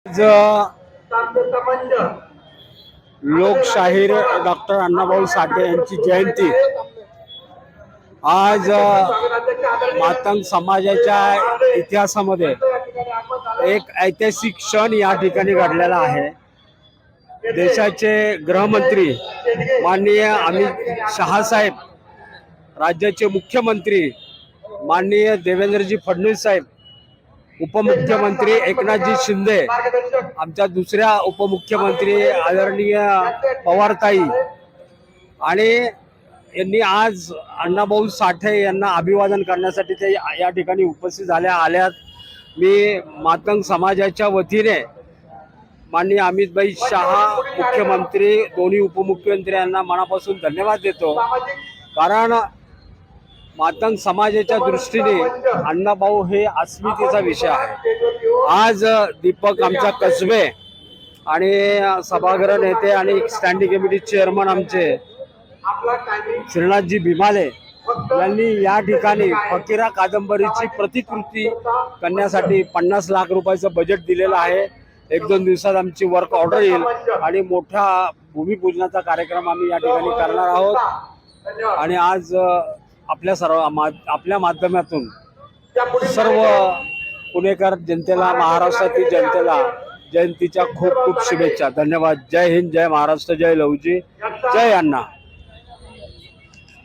आज लोकशाहीर डॉक्टर अण्णाभाऊ साठे यांची जयंती आज मातंग समाजाच्या इतिहासामध्ये एक ऐतिहासिक क्षण या ठिकाणी घडलेला आहे। देशाचे गृहमंत्री माननीय अमित शहा साहेब, राज्याचे मुख्यमंत्री माननीय देवेंद्रजी फडणवीस साहेब, उपमुख्यमंत्री एकनाथजी शिंदे, आमच्या दुसऱ्या उपमुख्यमंत्री आदरणीय पवारताई आणि यांनी आज अण्णाभाऊ साठे यांना अभिवादन करण्यासाठी ते या ठिकाणी उपस्थित आल्यात। मी मातंग समाजाच्या वतीने माननीय अमितभाई शहा मुख्यमंत्री, दोन्ही उपमुख्यमंत्री यांना मनापासून धन्यवाद देतो। कारण मातंग समाजाच्या दृष्टीने अण्णाभाऊ हे अस्मितेचा विषय आहे। आज दीपक आमचा कसबे आणि सभागृह नेते आणि स्टँडिंग कमिटी चेअरमन आमचे श्रीनाथजी भीमाले यांनी या ठिकाणी फकीरा कादंबरीची प्रतिकृती करण्यासाठी 50 लाख रुपयाचं बजेट दिलेलं आहे। 1-2 दिवसात आमची वर्क ऑर्डर येईल आणि मोठा भूमिपूजनाचा कार्यक्रम आम्ही या ठिकाणी करणार आहोत। आणि आज आपल्या माध्यमातून सर्व पुणेकर जनतेला, महाराष्ट्रातील जनतेला जयंतीच्या खूप खूप शुभेच्छा। धन्यवाद। जय हिंद, जय महाराष्ट्र, जय लवजी, जय अण्णा।